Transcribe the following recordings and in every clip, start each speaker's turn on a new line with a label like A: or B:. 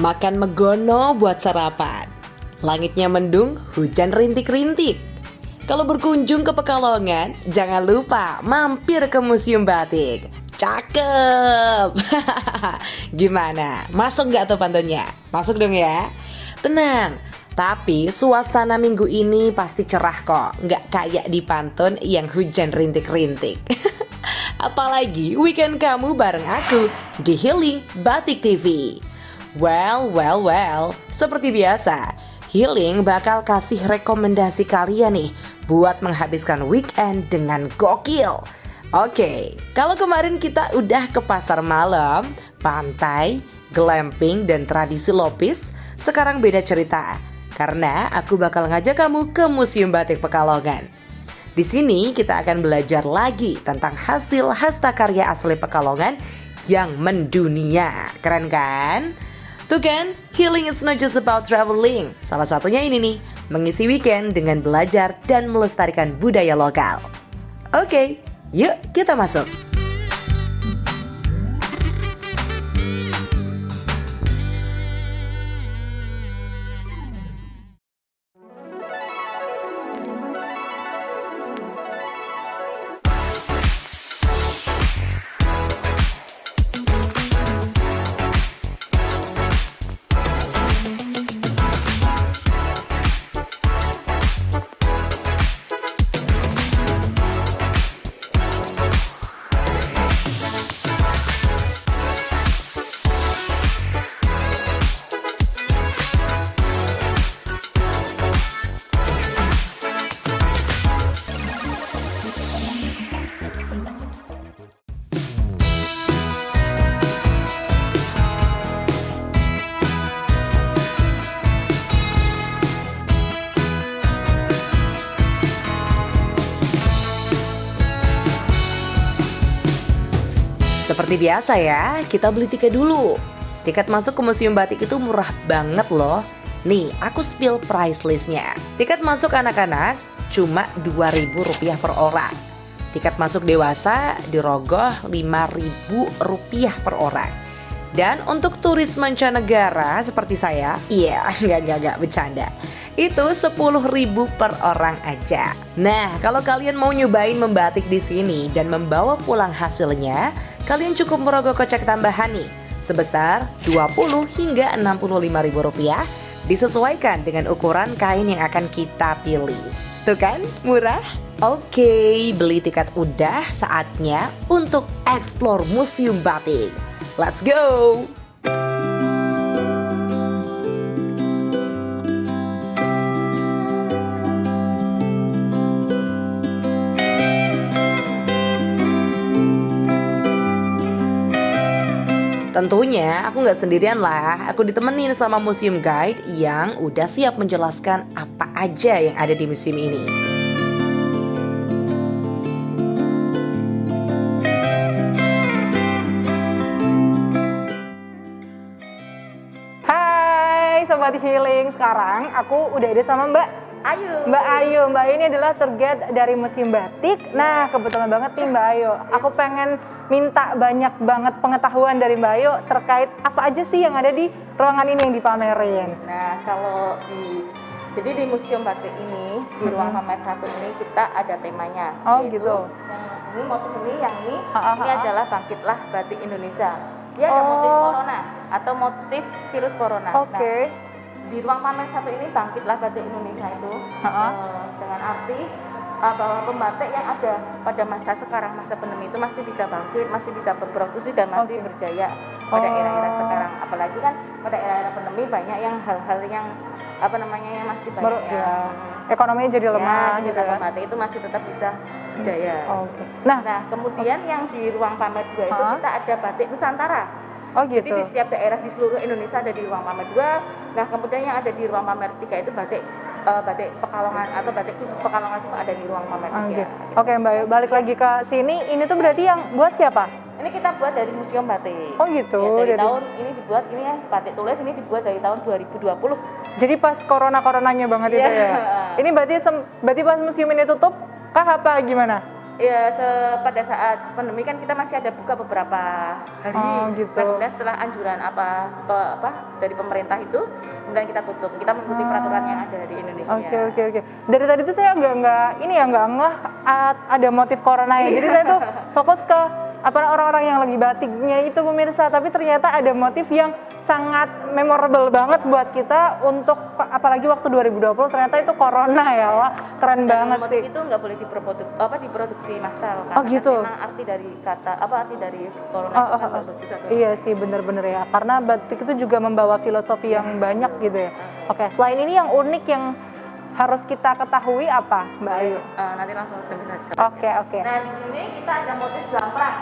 A: Makan megono buat sarapan. Langitnya mendung, hujan rintik-rintik. Kalau berkunjung ke Pekalongan, jangan lupa mampir ke Museum Batik. Cakep! Gimana? Masuk nggak tuh pantunnya? Masuk dong ya. Tenang, tapi suasana minggu ini pasti cerah kok. Nggak kayak di pantun yang hujan rintik-rintik. Apalagi weekend kamu bareng aku di Healing Batik TV. Well, seperti biasa, Healing bakal kasih rekomendasi kalian nih buat menghabiskan weekend dengan gokil. Oke, kalau kemarin kita udah ke pasar malam, pantai, glamping, dan tradisi lopis, sekarang beda cerita. Karena aku bakal ngajak kamu ke Museum Batik Pekalongan. Di sini kita akan belajar lagi tentang hasil hasta karya asli Pekalongan yang mendunia. Keren kan? Tuh kan, healing is not just about traveling. Salah satunya ini nih, mengisi weekend dengan belajar dan melestarikan budaya lokal. Oke, yuk kita masuk. Seperti biasa ya, kita beli tiket dulu. Tiket masuk ke Museum Batik itu murah banget loh. Nih, aku spill price listnya. Tiket masuk anak-anak cuma Rp2.000 per orang. Tiket masuk dewasa dirogoh Rp5.000 per orang. Dan untuk turis mancanegara seperti saya, enggak bercanda. Itu Rp10.000 per orang aja. Nah, kalau kalian mau nyobain membatik di sini dan membawa pulang hasilnya, kalian cukup merogoh kocek tambahan nih sebesar Rp20 hingga Rp65.000 disesuaikan dengan ukuran kain yang akan kita pilih. Tuh kan, murah? Oke, beli tiket udah, saatnya untuk explore Museum Batik. Let's go! Tentunya aku nggak sendirian lah, aku ditemenin sama museum guide yang udah siap menjelaskan apa aja yang ada di museum ini.
B: Hai Sobat Healing, sekarang aku udah ada sama Mbak Ayu. Mbak Ayu ini adalah tour guide dari Museum Batik. Nah, kebetulan banget nih Mbak Ayu. Aku pengen minta banyak banget pengetahuan dari Mbak Ayu terkait apa aja sih yang ada di ruangan ini yang dipamerin.
C: Nah, jadi di Museum Batik ini, di ruang pamer 1 ini kita ada temanya.
B: Oh,
C: yaitu
B: gitu.
C: Yang ini motif ini adalah Bangkitlah Batik Indonesia. Dia ada motif corona atau motif virus corona.
B: Oke.
C: Nah, di ruang pamer 1 ini Bangkitlah Batik Indonesia itu dengan arti bahwa pembatik yang ada pada masa sekarang, masa pandemi itu masih bisa bangkit, masih bisa berproduksi dan masih berjaya pada era-era sekarang. Apalagi kan pada era-era pandemi banyak yang hal-hal yang yang masih banyak
B: ekonominya jadi lemah
C: gitu kan. Pembatik itu masih tetap bisa berjaya.
B: Oke.
C: Nah, kemudian yang di ruang pamer 2 itu kita ada batik Nusantara.
B: Oh gitu.
C: Jadi di setiap daerah di seluruh Indonesia ada di ruang pamer 2. Nah, kemudian yang ada di ruang pamer 3 itu batik Pekalongan atau batik khusus Pekalongan semua ada di ruang pamer 3.
B: Oke, Mbak, balik lagi ke sini. Ini tuh berarti yang buat siapa?
C: Ini kita buat dari Museum Batik.
B: Oh gitu.
C: Ya, dari tahun ini dibuat ini ya batik tulis ini dibuat dari tahun 2020.
B: Jadi pas coronanya banget itu ya. Ini berarti pas museum ini tutup kah apa gimana?
C: Ya, pada saat pandemi kan kita masih ada buka beberapa hari.
B: Oh, gitu.
C: Nah, kemudian setelah anjuran apa dari pemerintah itu, kemudian kita tutup. Kita mengikuti peraturan yang ada di Indonesia.
B: Oke. Dari tadi tuh saya nggak ngeh ada motif corona ya. Jadi saya tuh fokus ke orang-orang yang lagi batiknya itu pemirsa. Tapi ternyata ada motif yang sangat memorable banget buat kita untuk apalagi waktu 2020 ternyata itu corona ya. Wah, keren banget
C: motif
B: sih.
C: itu nggak boleh diproduksi massal
B: Oh, gitu.
C: Memang arti dari corona
B: Oh,
C: itu kan nggak bagus atau
B: iya sih bener-bener ya, karena batik itu juga membawa filosofi yang banyak gitu ya. Oke, selain ini yang unik yang harus kita ketahui apa Mbak Ayu?
C: nanti langsung saja.
B: Oke.
C: Nah, di sini kita ada motif Jamprang.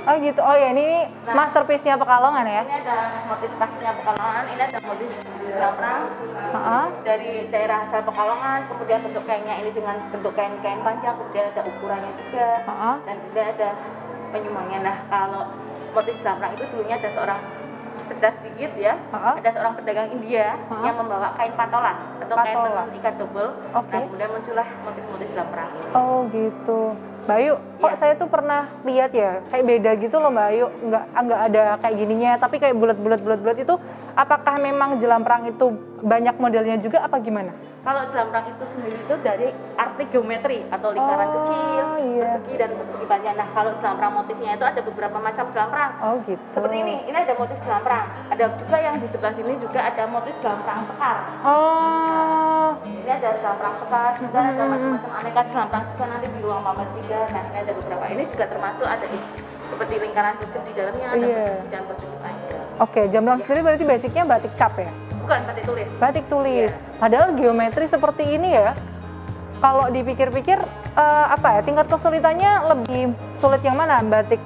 B: Oh gitu, oh ya ini masterpiece-nya Pekalongan ya?
C: Ini ada motif khasnya Pekalongan, ini ada motif Jamprang dari daerah asal Pekalongan, kemudian bentuk kainnya ini dengan bentuk kain panjang, kemudian ada ukurannya juga, dan juga ada penyumbangnya. Nah, kalau motif Jamprang itu dulunya ada seorang cerdas sedikit ya, ada seorang pedagang India yang membawa kain patola atau kain tenun ikat double. Nah, kemudian muncullah motif-motif Jamprang ini.
B: Oh gitu. Mbak Ayu, kok saya tuh pernah lihat ya, kayak beda gitu loh Mbak Ayu, nggak ada kayak gininya, tapi kayak bulat itu, apakah memang jelamprang itu banyak modelnya juga apa gimana?
C: Kalau jelamprang itu sendiri itu dari arti geometri atau lingkaran kecil, persegi dan persegi panjang. Nah, kalau jelamprang motifnya itu ada beberapa macam jelamprang.
B: Oh gitu.
C: Seperti ini ada motif jelamprang. Ada juga yang di sebelah sini juga ada motif jelamprang sekar.
B: Oh.
C: Ini ada jelamprang sekar, juga ada macam-macam aneka jelamprang juga nanti di ruang pamer 3. Nah, ini ada beberapa. Ini juga termasuk ada seperti lingkaran kecil di dalamnya, ada persegi dan persegi panjang.
B: Oke, jelamprang sendiri berarti basicnya batik cap ya?
C: Bukan batik tulis.
B: Batik tulis. Padahal geometri seperti ini ya. Kalau dipikir-pikir tingkat kesulitannya lebih sulit yang mana? Batik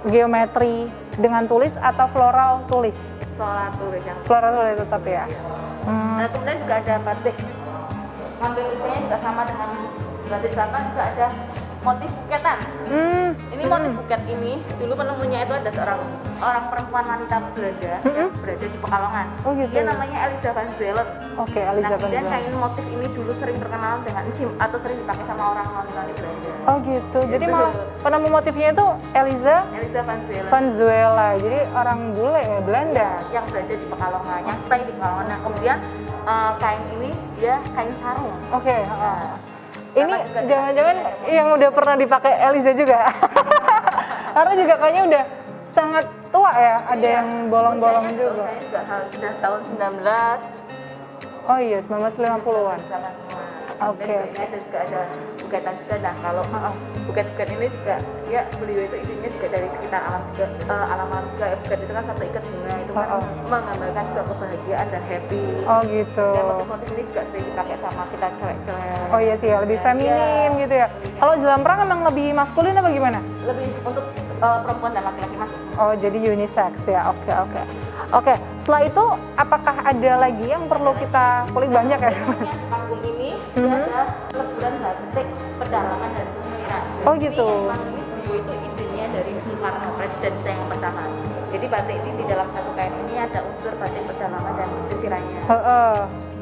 B: geometri dengan tulis atau floral tulis?
C: Floral tulis yang.
B: Floral tulis tetap ya.
C: Nah, kemudian juga ada batik. Ngambil usianya juga sama dengan batik selatan, juga ada motif buketan. Ini motif buket ini dulu penemunya itu ada seorang perempuan wanita Belanda yang berada di Pekalongan.
B: Oh gitu.
C: Dia namanya Eliza van Zelen.
B: Oke, Eliza van
C: Kemudian
B: Zelen.
C: kain motif ini dulu sering terkenal dengan encim atau sering dipakai sama orang wanita Belanda.
B: Oh gitu. Jadi penemu motifnya itu Eliza
C: van Zelen.
B: van Zuela. Jadi orang bule ya, Belanda.
C: Yang berada di Pekalongan, yang stay di Pekalongan. Nah, kemudian kain ini dia kain sarung.
B: Oke. Ini jangan-jangan yang udah pernah dipakai Eliza juga. Karena juga kayaknya udah sangat tua ya, ada yang bolong-bolong juga.
C: Saya juga sudah tahun 19.
B: Oh iya, 1950-an. Oke.
C: Ini ada juga ada buketan juga. Nah, kalau buket-buket ini juga dia beliau itu isinya juga dari sekitar alam juga, alam juga. Buket itu kan satu ikat bunga itu kan menggambarkan juga kebahagiaan dan happy.
B: Oh gitu.
C: Dan motif-motif ini juga sering dipakai sama kita cewek-cewek.
B: Oh iya sih ya, lebih feminim gitu ya. Kalau jelamprang emang lebih maskulin apa gimana?
C: Lebih untuk perempuan dan laki-laki masuk.
B: Oh jadi unisex ya, oke. Oke, setelah itu apakah ada lagi yang perlu kita kulik banyak ya?
C: Di panggung ini ada leburan batik pedalaman dan pemikiran.
B: Oh gitu.
C: Memang ini beliau itu idenya dari Soekarno, presiden kita yang pertama. Jadi batik ini di dalam satu kain ini ada unsur batik pedalaman dan sisirannya.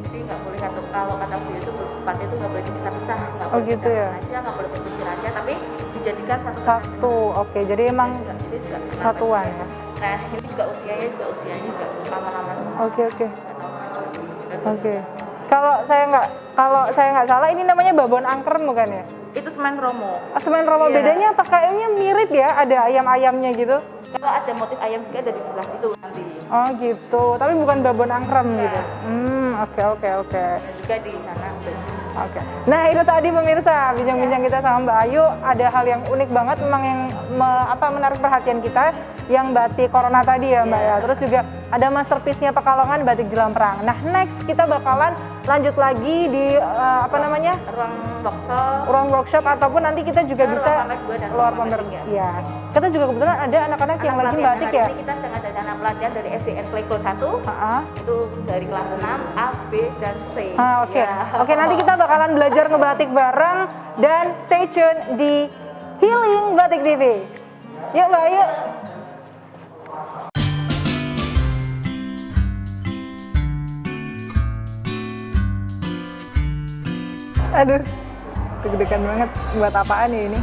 C: Jadi nggak boleh kalau kata beliau itu batik itu nggak boleh dipisah-pisah, nggak boleh
B: gitu ya?
C: aja, nggak boleh bersisirannya, tapi dijadikan satu.
B: Oke, jadi emang satuan ya.
C: Nah, ini juga usianya juga lama-lama.
B: Oke. Kalau saya nggak salah ini namanya babon angker bukan ya?
C: Itu semen romo.
B: Semen romo bedanya apa kayaknya mirip ya? Ada ayam-ayamnya gitu?
C: Kalau ada motif ayam juga ada di sebelah situ nanti.
B: Oh gitu, tapi bukan babon angkrem gitu. Oke.
C: Dan juga di sana.
B: Oke. Nah itu tadi pemirsa bincang-bincang kita sama Mbak Ayu, ada hal yang unik banget memang yang menarik perhatian kita, yang batik corona tadi ya Mbak ya. Terus juga ada masterpiece-nya Pekalongan batik jelamprang. Nah next kita bakalan lanjut lagi di ruang workshop ataupun nanti kita juga bisa luar pamer. Ya. Kita juga kebetulan ada anak-anak yang lagi batik ya.
C: Ini kita sedang ada anak pelajar dari SDN Playground 1. Itu dari kelas 6, A, B, dan C.
B: Oke, nanti kita bakalan belajar ngebatik bareng dan stay tune di Healing Batik TV. Yuk Mbak Ayu. Aduh, deg-degan banget buat apaan ya ini?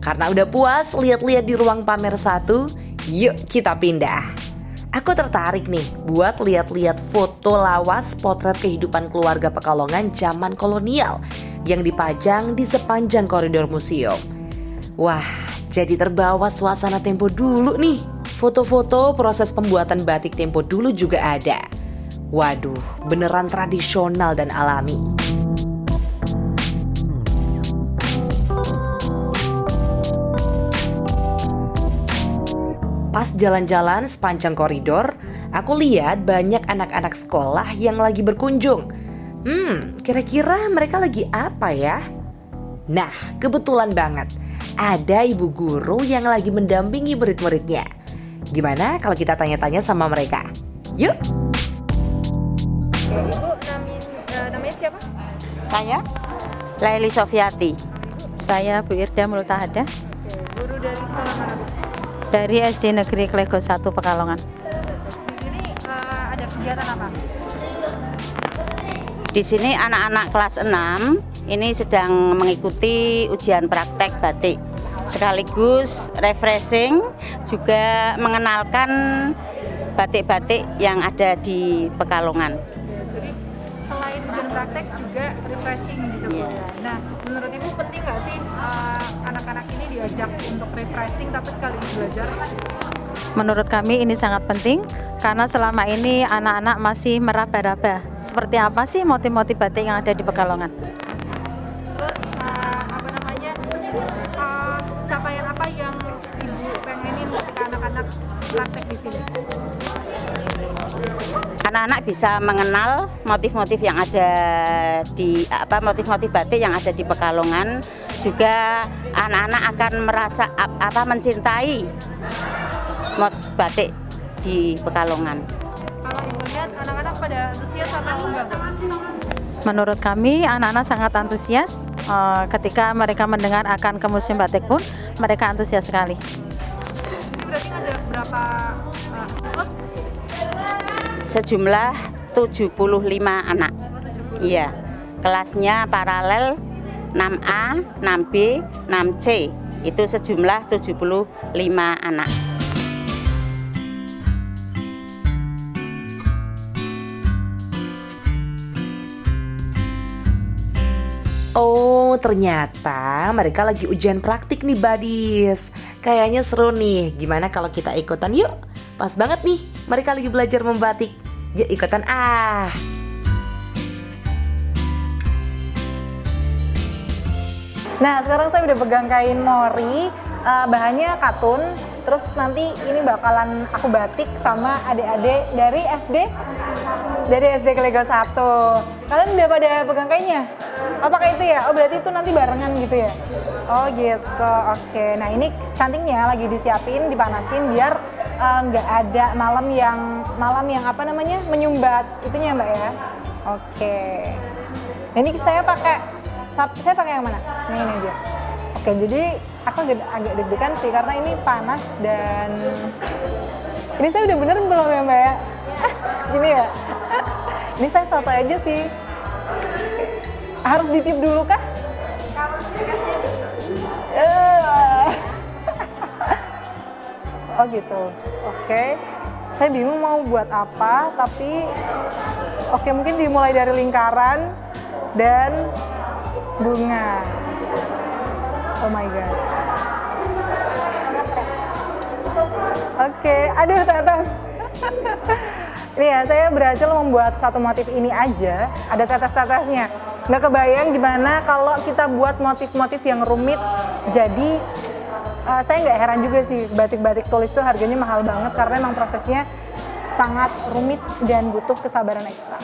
A: Karena udah puas lihat-lihat di ruang pamer satu, yuk kita pindah. Aku tertarik nih buat lihat-lihat foto lawas potret kehidupan keluarga Pekalongan zaman kolonial yang dipajang di sepanjang koridor museum. Wah, jadi terbawa suasana tempo dulu nih. Foto-foto proses pembuatan batik tempo dulu juga ada. Waduh, beneran tradisional dan alami. Pas jalan-jalan sepanjang koridor, aku lihat banyak anak-anak sekolah yang lagi berkunjung. Kira-kira mereka lagi apa ya? Nah, kebetulan banget, ada ibu guru yang lagi mendampingi murid-muridnya. Gimana kalau kita tanya-tanya sama mereka? Yuk!
B: Ibu namanya siapa?
D: Saya Laili Sofiati. Saya Bu Irda Multahada
B: Guru dari sekolah mana, Bu?
D: dari SD Negeri Klego 1 Pekalongan.
B: Di sini ada kegiatan apa?
D: Di sini anak-anak kelas 6 ini sedang mengikuti ujian praktek batik. Sekaligus refreshing, juga mengenalkan batik-batik yang ada di Pekalongan.
B: Jadi selain ujian praktek juga refreshing gitu Bu. Nah, menurut Ibu penting nggak sih anak-anak ini diajak untuk refreshing tapi sekaligus belajar?
D: Menurut kami ini sangat penting karena selama ini anak-anak masih meraba-raba seperti apa sih motif-motif batik yang ada di Pekalongan.
B: Terus capaian apa yang Ibu pengenin ketika anak-anak praktek di sini?
D: Anak-anak bisa mengenal motif-motif yang ada di motif-motif batik yang ada di Pekalongan. Juga anak-anak akan merasa mencintai batik di Pekalongan.
B: Kalau Ibu lihat anak-anak pada antusias atau enggak?
D: Menurut kami anak-anak sangat antusias ketika mereka mendengar akan ke Museum Batik pun mereka antusias sekali.
B: Ini berarti ada berapa episode?
D: Sejumlah 75 anak. Iya. Kelasnya paralel 6A, 6B, 6C. Itu sejumlah 75 anak.
A: Oh, ternyata mereka lagi ujian praktik nih, Badis. Kayaknya seru nih. Gimana kalau kita ikutan yuk? Pas banget nih, mereka lagi belajar membatik. Yuk ikutan ah.
B: Nah, sekarang saya udah pegang kain mori, bahannya katun. Terus nanti ini bakalan aku batik sama adik-adik dari SD Klego 1. Kalian udah pada pegang kainnya? Apakah itu ya? Oh, berarti itu nanti barengan gitu ya? Oh gitu, oke. Nah ini cantingnya lagi disiapin, dipanasin biar nggak ada malam yang menyumbat itunya Mbak ya. Oke. Nah, ini saya pakai yang mana? Nah ini aja. Oke, jadi aku agak deg-degan sih karena ini panas dan ini saya udah bener belum ya Mbak ya? Gini ya? Ini saya santai aja sih. Harus ditiup dulu kah? Oh gitu, oke. Saya bingung mau buat apa, tapi oke mungkin dimulai dari lingkaran dan bunga. Oh my god. Oke, aduh tetes. Ini ya, saya berhasil membuat satu motif ini aja, ada tetes-tetesnya. Nggak kebayang gimana kalau kita buat motif-motif yang rumit. Jadi saya nggak heran juga sih batik-batik tulis itu harganya mahal banget karena memang prosesnya sangat rumit dan butuh kesabaran ekstra.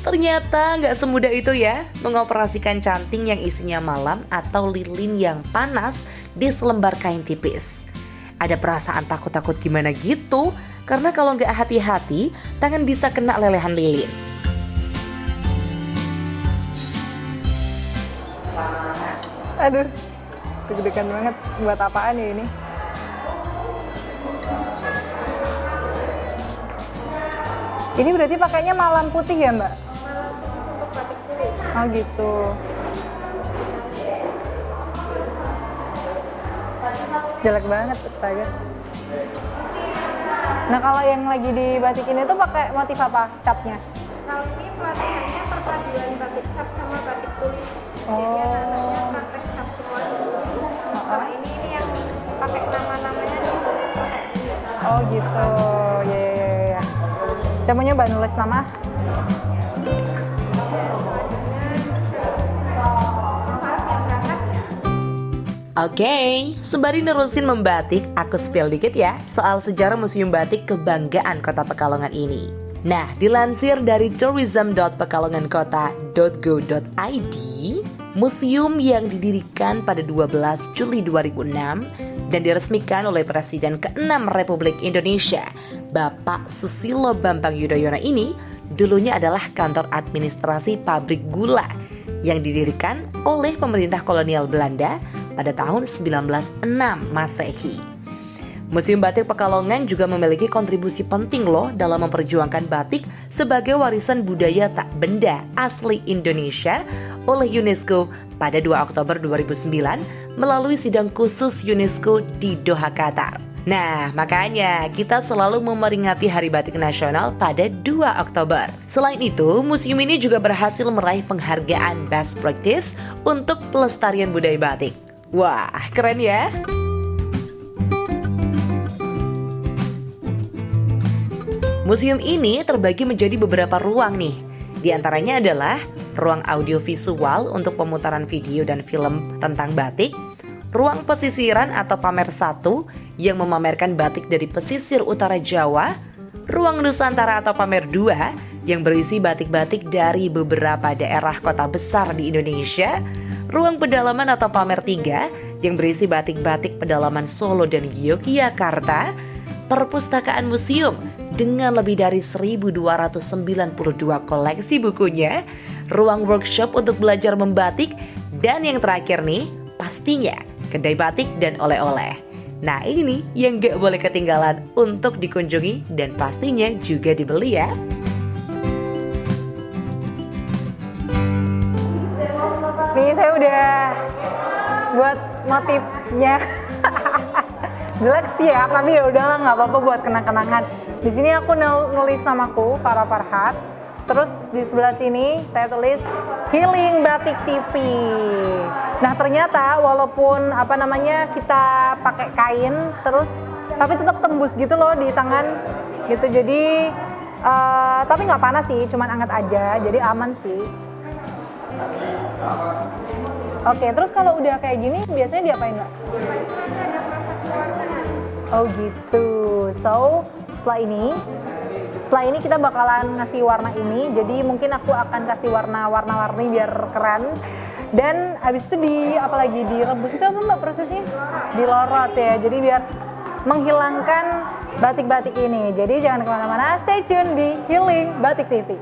A: Ternyata nggak semudah itu ya mengoperasikan canting yang isinya malam atau lilin yang panas di selembar kain tipis. Ada perasaan takut-takut gimana gitu, karena kalau nggak hati-hati, tangan bisa kena lelehan lilin.
B: Aduh, deg-degan banget buat apaan ya ini. Ini berarti pakainya malam putih ya Mbak?
C: Untuk batik tulis.
B: Oh gitu. Jelek banget astaga. Nah kalau yang lagi dibatikin itu pakai motif apa capnya?
E: Kalau ini pelatihannya perpaduan batik cap sama batik tulis.
B: Oh.
E: Jadi anak-anaknya praktek cap semua dulu. Kalau ini yang pakai nama-namanya dulu.
B: Oh gitu. Ya. Saya mau nyoba nulis nama.
A: Oke, sembari nerusin membatik, aku spill dikit ya soal sejarah Museum Batik Kebanggaan Kota Pekalongan ini. Nah, dilansir dari tourism.pekalongankota.go.id, museum yang didirikan pada 12 Juli 2006 dan diresmikan oleh Presiden ke-6 Republik Indonesia, Bapak Susilo Bambang Yudhoyono ini dulunya adalah kantor administrasi pabrik gula yang didirikan oleh pemerintah kolonial Belanda pada tahun 1906 Masehi. Museum Batik Pekalongan juga memiliki kontribusi penting loh dalam memperjuangkan batik sebagai warisan budaya tak benda asli Indonesia oleh UNESCO pada 2 Oktober 2009 melalui sidang khusus UNESCO di Doha, Qatar. Nah, makanya kita selalu memperingati Hari Batik Nasional pada 2 Oktober. Selain itu, museum ini juga berhasil meraih penghargaan Best Practice untuk pelestarian budaya batik. Wah, keren ya! Museum ini terbagi menjadi beberapa ruang nih. Di antaranya adalah ruang audiovisual untuk pemutaran video dan film tentang batik, ruang pesisiran atau pamer 1 yang memamerkan batik dari pesisir utara Jawa, ruang Nusantara atau pamer 2 yang berisi batik-batik dari beberapa daerah kota besar di Indonesia, ruang pedalaman atau pamer 3 yang berisi batik-batik pedalaman Solo dan Yogyakarta, perpustakaan museum dengan lebih dari 1.292 koleksi bukunya, ruang workshop untuk belajar membatik, dan yang terakhir nih, pastinya kedai batik dan oleh-oleh. Nah ini nih yang gak boleh ketinggalan untuk dikunjungi dan pastinya juga dibeli ya.
B: Nih saya udah buat motifnya. Jelek sih ya, tapi ya udahlah nggak apa-apa buat kenang-kenangan. Di sini aku nulis namaku Farah Farhat. Terus di sebelah sini saya tulis Healing Batik TV. Nah ternyata walaupun kita pakai kain terus tapi tetap tembus gitu loh di tangan gitu. Jadi tapi nggak panas sih, cuman hangat aja. Jadi aman sih. Oke, terus kalau udah kayak gini biasanya diapain Mbak? Oh gitu. So setelah ini kita bakalan ngasih warna ini. Jadi mungkin aku akan kasih warna-warni biar keren. Dan habis itu direbus itu apa Mbak prosesnya? Dilorot ya. Jadi biar menghilangkan batik-batik ini. Jadi jangan kemana-mana. Stay tune di Healing Batik TV.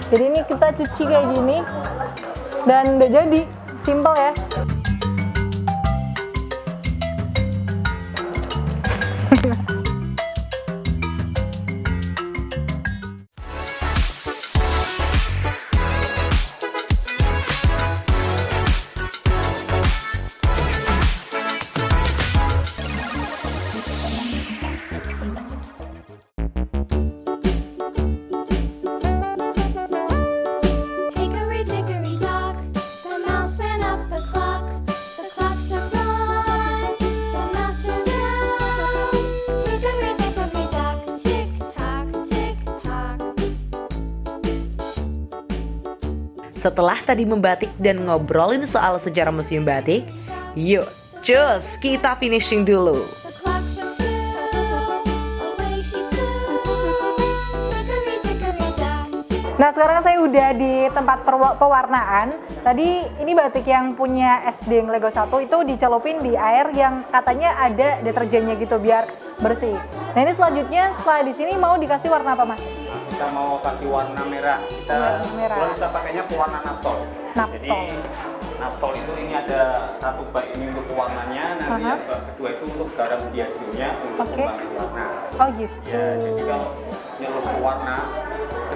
B: Jadi ini kita cuci kayak gini. Dan udah jadi. Simple ya.
E: Hickory dickory dock, the mouse ran up the clock. The clock struck one, the mouse ran down. Hickory dickory dock, tick tock, tick tock.
A: Setelah tadi membatik dan ngobrolin soal sejarah Museum Batik, yuk cus kita finishing dulu.
E: The clock struck two, away she flew. Hickory dickory dock, tick.
B: Nah sekarang saya udah di tempat pewarnaan. Tadi ini batik yang punya SD Lego 1 itu dicelupin di air yang katanya ada deterjennya gitu biar bersih. Nah ini selanjutnya setelah di sini mau dikasih warna apa Mas?
F: Kita mau kasih warna merah.
B: Warna merah.
F: Kalau kita pakainya pewarna naptol.
B: Naptol.
F: Jadi naptol itu ini ada satu bak ini untuk pewarnanya, nanti yang bak kedua itu untuk garam diasionya untuk
B: Oke.
F: mengembangkan warna.
B: Oh gitu.
F: Ya, jadi kalau nyeluruh warna ke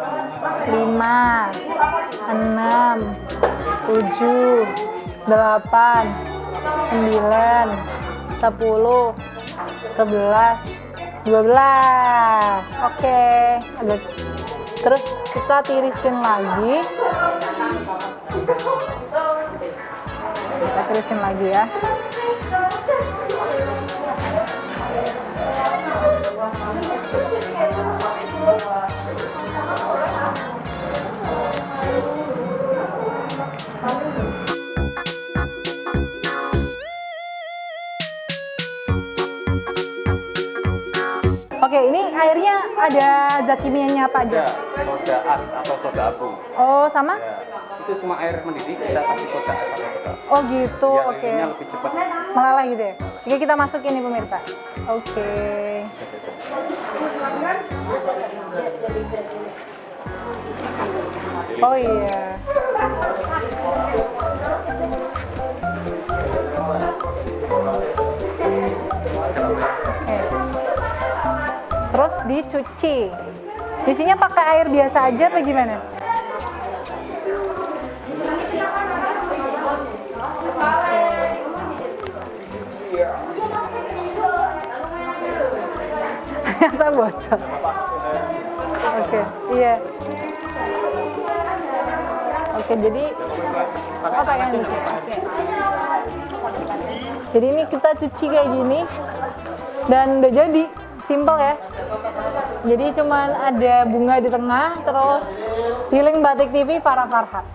B: 5, 6, 7, 8, 9, 10, 11, 12. Oke. Terus kita tirisin lagi. Kita tirisin lagi ya. Oke, ini airnya ada zat kimianya apa aja?
F: Ada soda as atau soda abu.
B: Oh, sama?
F: Ya, itu cuma air mendidih, kita kasih soda as atau soda abu.
B: Oh gitu,
F: Biar
B: oke.
F: airnya lebih cepat.
B: Meleleh gitu ya? Oke, kita masukin nih pemirsa. Oke. Oh iya. Oke. Terus dicuci. Cucinya pakai air biasa aja apa gimana? Ternyata bocor. Oke, iya. Oke, jadi apa yang cuci? Oke. Jadi ini kita cuci kayak gini dan udah jadi, simple ya. Jadi cuman ada bunga di tengah, terus healing batik TV Farah Farhat.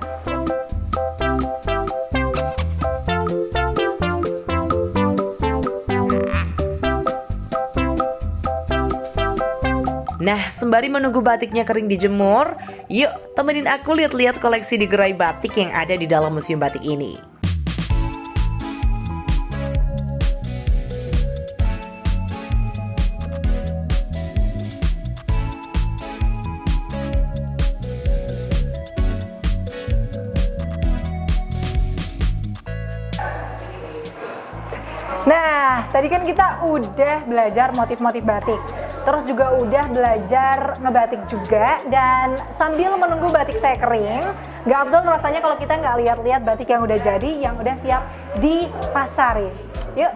A: Nah, sembari menunggu batiknya kering dijemur, yuk temenin aku lihat-lihat koleksi di gerai batik yang ada di dalam museum batik ini.
B: Nah, tadi kan kita udah belajar motif-motif batik. Terus juga udah belajar ngebatik juga. Dan sambil menunggu batik saya kering, gak abdol rasanya kalau kita nggak lihat-lihat batik yang udah jadi, yang udah siap dipasarin. Yuk.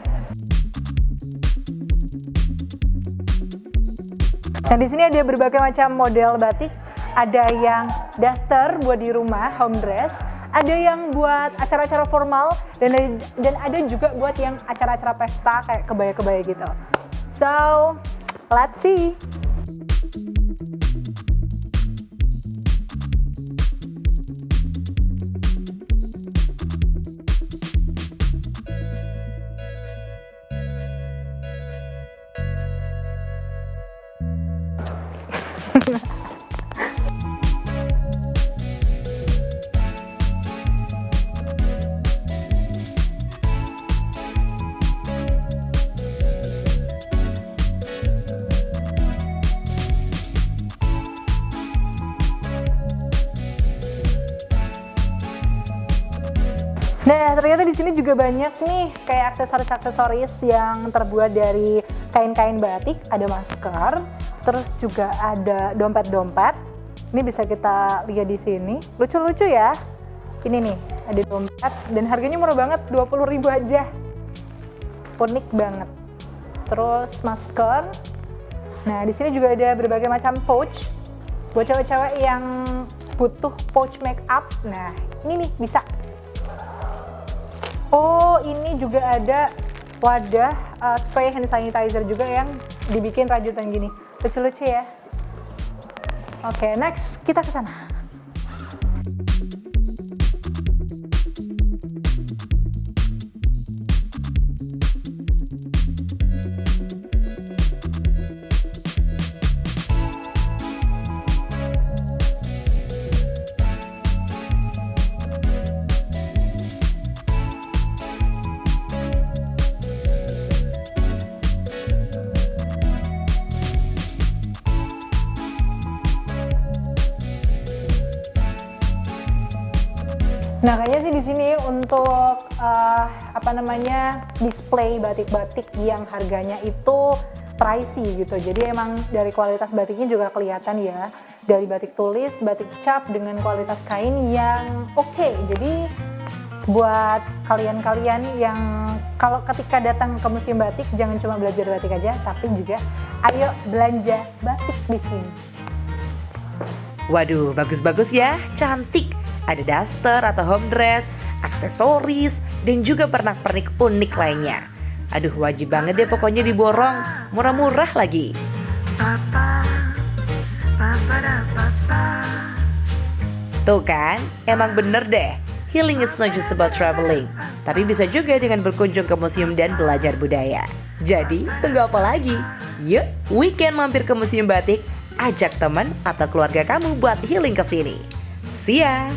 B: Nah, di sini ada berbagai macam model batik. Ada yang daster buat di rumah, home dress. Ada yang buat acara-acara formal dan ada juga buat yang acara-acara pesta kayak kebaya-kebaya gitu. So, let's see. Nah, ternyata di sini juga banyak nih kayak aksesoris-aksesoris yang terbuat dari kain-kain batik. Ada masker, terus juga ada dompet-dompet. Ini bisa kita lihat di sini. Lucu-lucu ya. Ini nih, ada dompet dan harganya murah banget, 20.000 aja. Unik banget. Terus masker. Nah, di sini juga ada berbagai macam pouch buat cewek-cewek yang butuh pouch make up. Nah, ini nih bisa. Oh, ini juga ada wadah spray hand sanitizer juga yang dibikin rajutan gini. Lucu-lucu ya. Oke, next kita ke sana. Nah, kayaknya sih di sini untuk display batik-batik yang harganya itu pricey gitu. Jadi emang dari kualitas batiknya juga kelihatan ya. Dari batik tulis, batik cap dengan kualitas kain yang oke. Jadi buat kalian-kalian yang kalau ketika datang ke museum batik jangan cuma belajar batik aja, tapi juga ayo belanja batik di sini.
A: Waduh, bagus-bagus ya, cantik. Ada daster atau home dress, aksesoris, dan juga pernak-pernik unik lainnya. Aduh, wajib banget deh pokoknya diborong, murah-murah lagi. Tuh kan, emang bener deh, healing is not just about traveling, tapi bisa juga dengan berkunjung ke museum dan belajar budaya. Jadi, tunggu apa lagi? Yuk, weekend mampir ke museum batik, ajak teman atau keluarga kamu buat healing ke sini. See ya!